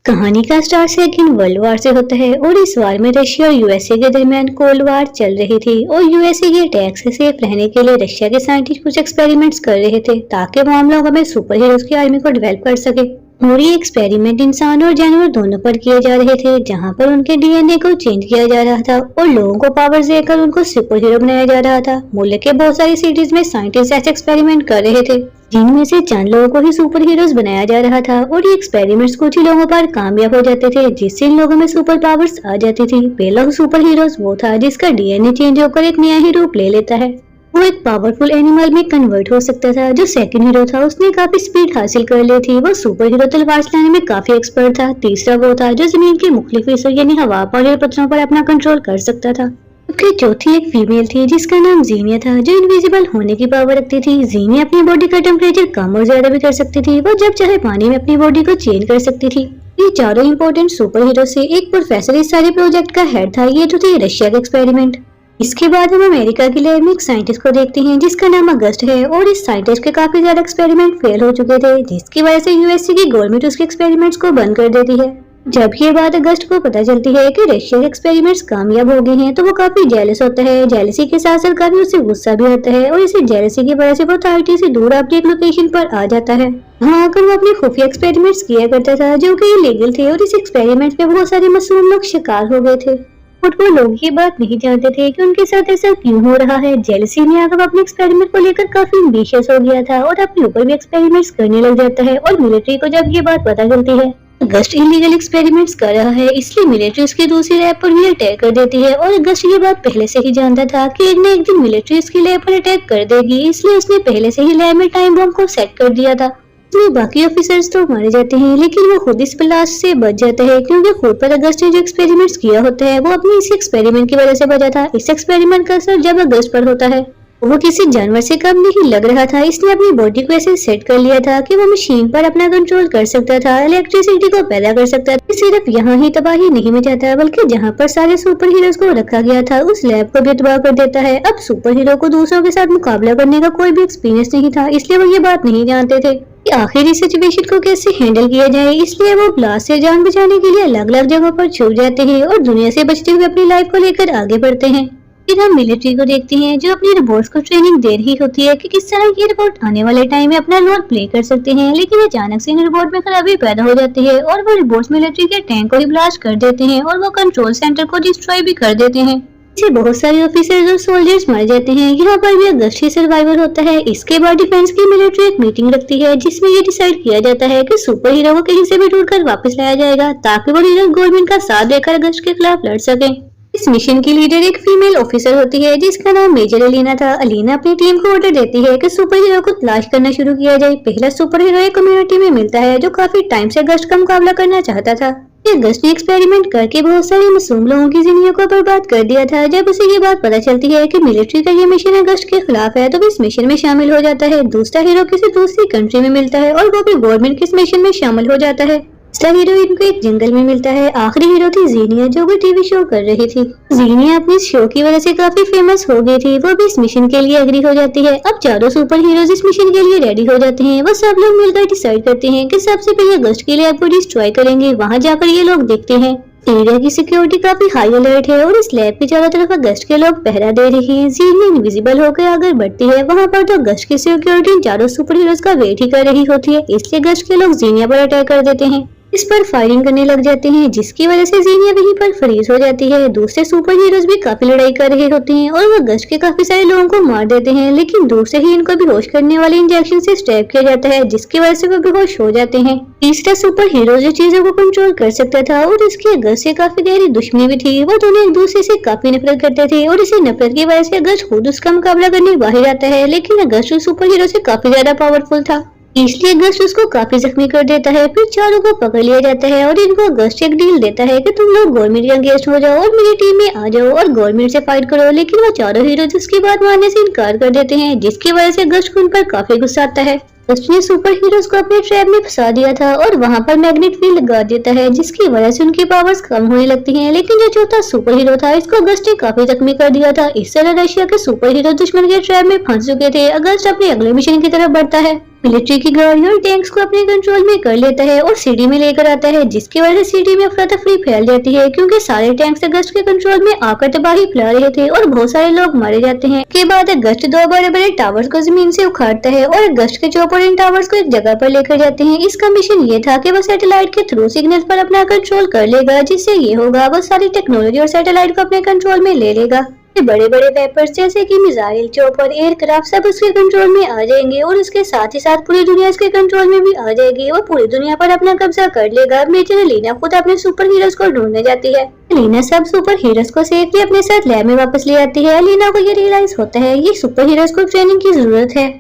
कहानी का start second world war से होता है और इस वार में रशिया और यूएसए के दरमियान कोल्ड वॉर चल रही थी और यूएसए के अटैक से सेफ रहने के लिए रशिया के साइंटिस्ट कुछ एक्सपेरिमेंट्स कर रहे थे ताकि वो हम लोगों में सुपर हीरोज की आर्मी को डेवलप कर सके। और ये एक्सपेरिमेंट इंसान और जानवर दोनों पर किए जा रहे थे, जहाँ पर उनके डीएनए को चेंज किया जा रहा था और लोगों को पावर्स देकर उनको सुपर हीरो बनाया जा रहा था। मुल्क के बहुत सारी सिटीज में साइंटिस्ट ऐसे एक्सपेरिमेंट कर रहे थे जिनमें से चंद लोगों को ही सुपर हीरोज बनाया जा रहा था और ये एक्सपेरिमेंट्स कुछ ही लोगों पर कामयाब हो जाते थे, जिससे इन लोगों में सुपर पावर्स आ जाती थी। पहला सुपर हीरोज वो था जिसका डीएनए चेंज होकर एक नया ही रूप ले लेता है। वो एक पावरफुल एनिमल में कन्वर्ट हो सकता था। जो सेकंड हीरो था उसने काफी स्पीड हासिल कर ली थी, वो सुपर हीरो तलवार चलाने में काफी एक्सपर्ट था। तीसरा वो था जो जमीन के मुख्तलिफ हिस्सों यानी हवा और पत्थरों पर अपना कंट्रोल कर सकता था। उसकी चौथी एक फीमेल थी जिसका नाम जीनिया था, जो इनविजिबल होने की पावर रखती थी। जीनिया अपनी बॉडी का टेम्परेचर कम और ज्यादा भी कर सकती थी, वो जब चाहे पानी में अपनी बॉडी को चेंज कर सकती थी। ये चारों इंपॉर्टेंट सुपर हीरो से एक प्रोफेसर इस सारे प्रोजेक्ट का हेड था। ये तो थे रशिया का एक्सपेरिमेंट। इसके बाद हम अमेरिका की लैब में एक साइंटिस्ट को देखते हैं जिसका नाम अगस्ट है और इस साइंटिस्ट के काफी ज्यादा एक्सपेरिमेंट फेल हो चुके थे, जिसकी वजह से यूएसए की गवर्नमेंट उसके एक्सपेरिमेंट्स को बंद कर देती है। जब ये बात अगस्त को पता चलती है कि रशिया के एक्सपेरिमेंट्स कामयाब हो गए हैं तो वो काफी जेलस होता है। जेलसी के साथ साथ काफी उससे गुस्सा भी आता है और इसी जेलसी की वजह से वो अथॉरिटी से दूर अपनी एक लोकेशन पर आ जाता है। हाँ, आकर वो अपने खुफिया एक्सपेरिमेंट्स किया करता था जो कि इलीगल थे और इस एक्सपेरिमेंट में बहुत सारे मासूम लोग शिकार हो गए थे और वो लोग ये बात नहीं जानते थे कि उनके साथ ऐसा क्यों हो रहा है। जेलसी में आकर अपने एक्सपेरिमेंट को लेकर काफी एम्बिशियस हो गया था और अपने ऊपर भी एक्सपेरिमेंट्स करने लग जाता है और मिलिट्री को जब ये बात पता चलती है अगस्त इलीगल एक्सपेरिमेंट्स कर रहा है, इसलिए मिलिट्री उसकी दूसरी लैब पर भी अटैक कर देती है। और अगस्त ये बात पहले से ही जानता था कि एक न एक दिन मिलिट्री उसकी लैब पर अटैक कर देगी, इसलिए उसने पहले से ही लैब में टाइम बम को सेट कर दिया था। इसमें बाकी ऑफिसर्स तो मारे जाते हैं लेकिन वो खुद इस ब्लास्ट से बच जाता है, क्योंकि खुद पर अगस्त ने जो एक्सपेरिमेंट्स किया होता है वो अपने इसी एक्सपेरिमेंट की वजह से बचा था। इस एक्सपेरिमेंट का असर जब अगस्त पर होता है वो किसी जानवर से कम नहीं लग रहा था। इसने अपनी बॉडी को ऐसे सेट कर लिया था कि वो मशीन पर अपना कंट्रोल कर सकता था, इलेक्ट्रिसिटी को पैदा कर सकता था। सिर्फ यहाँ ही तबाही नहीं मचाता बल्कि जहाँ पर सारे सुपर हीरोज को रखा गया था उस लैब को भी तबाह कर देता है। अब सुपर हीरो को दूसरों के साथ मुकाबला करने का कोई भी एक्सपीरियंस नहीं था, इसलिए वो ये बात नहीं जानते थे कि आखिर इस सिचुएशन को कैसे हैंडल किया जाए। इसलिए वो ब्लास्ट से जान बचाने के लिए अलग अलग जगहों पर छुप जाते हैं और दुनिया से बचते हुए अपनी लाइफ को लेकर आगे बढ़ते हैं। फिर हम मिलिट्री को देखते हैं जो अपनी रोबोट्स को ट्रेनिंग दे रही होती है कि किस तरह ये रोबोट आने वाले टाइम में अपना रोल प्ले कर सकते हैं, लेकिन अचानक से इन रोबोट में खराबी पैदा हो जाती है और वो रोबोट्स मिलिट्री के टैंक को ही ब्लास्ट कर देते हैं और वो कंट्रोल सेंटर को डिस्ट्रॉय भी कर देते हैं। इससे बहुत सारे ऑफिसर्स और सोल्जर्स मारे जाते हैं। यहाँ पर भी अगस्त ही सर्वाइवर होता है। इसके बाद डिफेंस की मिलिट्री एक मीटिंग रखती है जिसमें ये डिसाइड किया जाता है कि सुपर हीरो को कहीं से भी ढूंढकर वापस लाया जाएगा ताकि वो हीरो गवर्नमेंट का साथ देकर अगस्त के खिलाफ लड़ सके। इस मिशन की लीडर एक फीमेल ऑफिसर होती है जिसका नाम मेजर अलीना था। अलीना अपनी टीम को ऑर्डर देती है कि सुपर हीरो को तलाश करना शुरू किया जाए। पहला सुपर हीरो एक कम्युनिटी में मिलता है जो काफी टाइम से अगस्त का मुकाबला करना चाहता था। अगस्त ने एक्सपेरिमेंट करके बहुत सारे मासूम लोगों की जिंदगी को बर्बाद कर दिया था। जब उसे ये बात पता चलती है कि मिलिट्री का ये मिशन अगस्त के खिलाफ है तो वो इस मिशन में शामिल हो जाता है। दूसरा हीरो किसी दूसरी कंट्री में मिलता है और वो भी गवर्नमेंट के इस मिशन में शामिल हो जाता है। तीसरा हीरो इनको एक जंगल में मिलता है। आखिरी हीरो थी जीनिया जो भी टीवी शो कर रही थी। जीनिया अपनी शो की वजह से काफी फेमस हो गई थी, वो भी इस मिशन के लिए एग्री हो जाती है। अब चारों सुपर हीरोज इस मिशन के लिए रेडी हो जाते हैं। वो सब लोग मिलकर डिसाइड करते हैं कि सबसे पहले अगस्त के लिए आपको डिस्ट्रॉय करेंगे। वहाँ जाकर ये लोग देखते हैं एरिया की सिक्योरिटी काफी हाई अलर्ट है और इस लैब के चारों तरफ अगस्त के लोग पहरा दे रहे हैं। जीनिया इनविजिबल होकर आगे बढ़ती है। वहाँ पर तो अगस्त की सिक्योरिटी चारों सुपर हीरोज का वेट ही कर रही होती है, इसलिए अगस्त के लोग जीनिया पर अटैक कर देते हैं। इस पर फायरिंग करने लग जाते हैं जिसकी वजह से जीनिया वहीं पर फ्रीज हो जाती है। दूसरे सुपर हीरोज भी काफी लड़ाई कर रहे होते हैं और वो अगस्त के काफी सारे लोगों को मार देते हैं, लेकिन दूर से ही इनको बेहोश करने वाले इंजेक्शन से स्टैब किया जाता है जिसकी वजह से वो बेहोश हो जाते हैं। तीसरा सुपर हीरो जो चीजों को कंट्रोल कर सकता था और इसकी अगस्त से काफी गहरी दुश्मनी भी थी। वो दोनों एक दूसरे से काफी नफरत करते थे और इसी नफरत की वजह से अगस्त खुद उसका मुकाबला करने बाहर आता है, लेकिन अगस्त उस सुपर हीरो से काफी ज्यादा पावरफुल था, इसलिए अगस्त उसको काफी जख्मी कर देता है। फिर चारों को पकड़ लिया जाता है और इनको अगस्त एक डील देता है कि तुम लोग गवर्नमेंट के अगेंस्ट हो जाओ और मेरी टीम में आ जाओ और गवर्नमेंट से फाइट करो। लेकिन वो चारों हीरोज उसकी बात मानने से इनकार कर देते हैं जिसकी वजह से अगस्त को उन पर काफी गुस्सा आता है। गस्ट ने सुपर हीरोज को अपने ट्रैप में फंसा दिया था और वहाँ पर मैग्नेट फील्ड लगा देता है, जिसकी वजह से उनकी पावर्स कम होने लगती हैं। लेकिन जो चौथा सुपर हीरो था, इसको गस्ट ने काफी जख्मी कर दिया था। इस तरह रशिया के सुपर हीरो दुश्मन के ट्रैप में फंस चुके थे। अगस्त अपने अगले मिशन की तरफ बढ़ता है, मिलिट्री की गाड़ी और टैंक्स को अपने कंट्रोल में कर लेता है और सिटी में लेकर आता है, जिसकी वजह से सिटी में अफरा तफरी फैल जाती है, क्योंकि सारे टैंक्स अगस्त के कंट्रोल में आकर तबाही फैला रहे थे और बहुत सारे लोग मारे जाते हैं। के बाद अगस्त 2 बड़े बड़े टावर्स को जमीन से उखाड़ता है और अगस्त के चॉपर इन टावर्स को एक जगह पर लेकर जाते हैं। इसका मिशन ये था कि वो सैटेलाइट के थ्रू सिग्नल पर अपना कंट्रोल कर लेगा, जिससे ये होगा वो सारी टेक्नोलॉजी और सैटेलाइट को अपने कंट्रोल में ले लेगा। बड़े बड़े वेपर्स जैसे कि मिसाइल, चॉपर, एयरक्राफ्ट सब उसके कंट्रोल में आ जाएंगे और उसके साथ ही साथ पूरी दुनिया इसके कंट्रोल में भी आ जाएगी और पूरी दुनिया पर अपना कब्जा कर लेगा। मेजर लीना खुद अपने सुपर हीरोज को ढूंढने जाती है। लीना सब सुपर हीरोज को सेफली अपने साथ लैब में वापस ले आती है। लीना को ये रियलाइज होता है ये सुपर हीरोज को ट्रेनिंग की जरूरत है।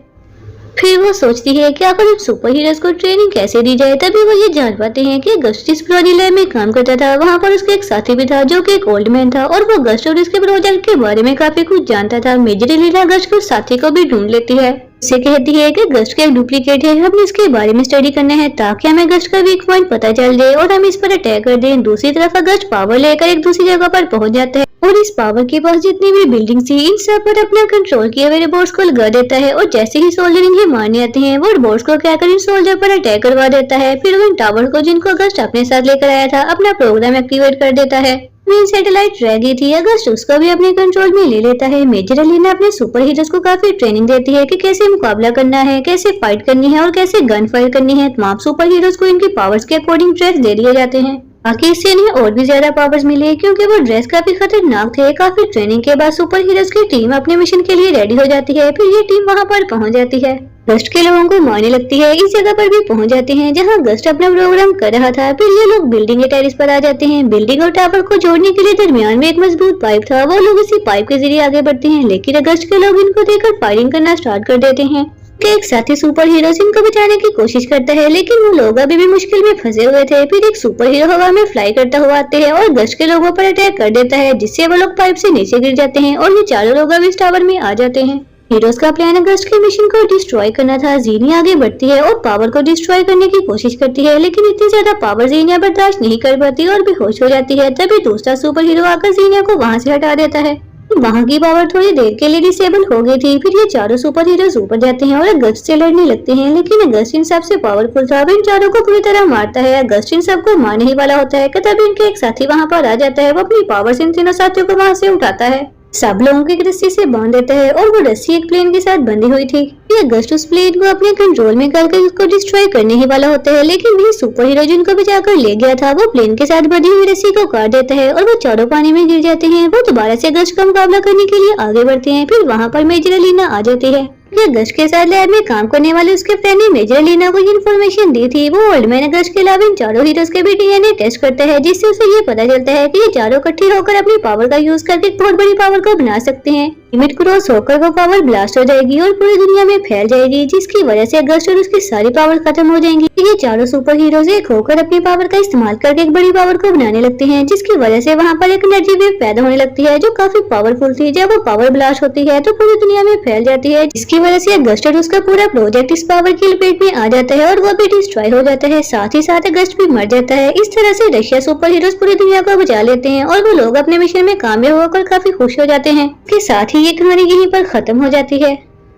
फिर वो सोचती है कि आखिर इन सुपर हीरोज को ट्रेनिंग कैसे दी जाए। तभी वो ये जान पाते हैं कि गस्ट जिस प्रोजेक्ट में काम करता था, वहाँ पर उसका एक साथी भी था जो कि एक ओल्ड मैन था और वो गस्ट और इसके प्रोजेक्ट के बारे में काफी कुछ जानता था। मेजर लीना गस्ट के साथी को भी ढूंढ लेती है। उसे कहती है कि गस्ट का एक डुप्लीकेट है, हमें इसके बारे में स्टडी करना है ताकि हमें गस्ट का वीक पॉइंट पता चल जाए और हम इस पर अटैक कर दें। दूसरी तरफ गस्ट पावर लेकर एक दूसरी जगह पर पहुंच जाता है और इस पावर के पास जितनी भी बिल्डिंग थी, इन सब पर अपना कंट्रोल किए हुए रोबोट्स को लगा देता है और जैसे ही सोल्जर इन्हें मारने आते हैं, वो रोबोट्स को कहकर इन सोल्जर पर अटैक करवा देता है। फिर वो इन टावर को, जिनको अगस्त अपने साथ लेकर आया था, अपना प्रोग्राम एक्टिवेट कर देता है। मेन सैटेलाइट रह गई थी, अगस्त उसको भी अपने कंट्रोल में ले लेता है। मेजर लीना अपने सुपर हीरोज को काफी ट्रेनिंग देती है कि कैसे मुकाबला करना है, कैसे फाइट करनी है और कैसे गन फायर करनी है। तमाम सुपर हीरोज को इनकी पावर्स के अकॉर्डिंग ट्रैक्स दे दिए जाते हैं ताकि इससे इन्हें और भी ज्यादा पावर्स मिले, क्योंकि वो ड्रेस काफी खतरनाक थे। काफी ट्रेनिंग के बाद सुपर हीरोज की टीम अपने मिशन के लिए रेडी हो जाती है। फिर ये टीम वहाँ पर पहुँच जाती है, गस्ट के लोगों को मारने लगती है। इस जगह पर भी पहुंच जाते हैं जहां गस्ट अपना प्रोग्राम कर रहा था। फिर ये लोग बिल्डिंग के टेरिस पर आ जाते हैं। बिल्डिंग और टावर को जोड़ने के लिए दरमियान में एक मजबूत पाइप था। वो लोग इसी पाइप के जरिए आगे बढ़ते हैं, लेकिन गस्ट के लोग इनको देखकर फायरिंग करना स्टार्ट कर देते हैं। एक साथी सुपर हीरो इनको बचाने की कोशिश करता है, लेकिन वो लोग अभी भी मुश्किल में फंसे हुए थे। फिर एक सुपर हीरो हवा में फ्लाई करता हुआ आते हैं और गस्ट के लोगों पर अटैक कर देता है, जिससे वो लोग पाइप से नीचे गिर जाते हैं और ये चारों लोग अब इस टावर में आ जाते हैं। हीरोज का प्लान गस्ट के मिशन को डिस्ट्रॉय करना था। जीनी आगे बढ़ती है और पावर को डिस्ट्रॉय करने की कोशिश करती है, लेकिन इतनी ज्यादा पावर जीनिया बर्दाश्त नहीं कर पाती और बेहोश हो जाती है। तभी दूसरा सुपर हीरो आकर जीनिया को वहाँ से हटा देता है। वहाँ की पावर थोड़ी देर के लिए डिसेबल हो गई थी। फिर ये चारों सुपर हीरोज ऊपर जाते हैं और गस्ट से लड़ने लगते हैं, लेकिन गस्ट इन सबसे पावरफुल था। इन चारों को पूरी तरह मारता है। गस्ट इन सबको मारने ही वाला होता है कि तभी इनके एक साथी वहाँ पर आ जाता है। वो अपनी पावर से इन तीनों साथियों को वहाँ से उठाता है, सब लोगों की रस्सी से बांध देता है और वो रस्सी एक प्लेन के साथ बंधी हुई थी। ये गस्ट उस प्लेन को अपने कंट्रोल में करके उसको डिस्ट्रॉय करने ही वाला होता है, लेकिन वही सुपर हीरो जिनको बचाकर ले गया था, वो प्लेन के साथ बंधी हुई रस्सी को काट देता है और वो चारों पानी में गिर जाते हैं। वो दोबारा से गस्ट का मुकाबला करने के लिए आगे बढ़ते हैं। फिर वहाँ पर मेजर लीना आ जाती है। ये गस्ट के साथ लैब में काम करने वाले उसके फ्रेंड ने मेजर लीना को इन्फॉर्मेशन दी थी। वो ओल्ड मैन गस्ट के अलावा इन चारों हीरोज के भी डीएनए टेस्ट करता है, जिससे उसे ये पता चलता है कि ये चारों इकट्ठे होकर अपनी पावर का यूज करके एक बहुत बड़ी पावर को बना सकते हैं। लिमिट क्रॉस होकर वो पावर ब्लास्ट हो जाएगी और पूरी दुनिया में फैल जाएगी, जिसकी वजह से गस्ट और उसकी सारी पावर खत्म हो जाएंगी। ये चारों सुपर हीरोज एक होकर अपनी पावर का इस्तेमाल करके एक बड़ी पावर को बनाने लगते हैं, जिसकी वजह से वहाँ पर एक एनर्जी वेव पैदा होने लगती है जो काफी पावरफुल थी। जब वो पावर ब्लास्ट होती है तो पूरी दुनिया में फैल जाती है, जिसकी वजह से गस्ट और उसका पूरा प्रोजेक्ट इस पावर की लपेट में आ जाता है और वो भी डिस्ट्रॉय हो जाता है। साथ ही साथ गस्ट भी मर जाता है। इस तरह से रशिया सुपर हीरोज पूरी दुनिया को बचा लेते हैं और वो लोग अपने मिशन में कामयाब होकर काफी खुश हो जाते हैं। इसके साथ ही ये कहानी यहीं पर खत्म हो जाती है।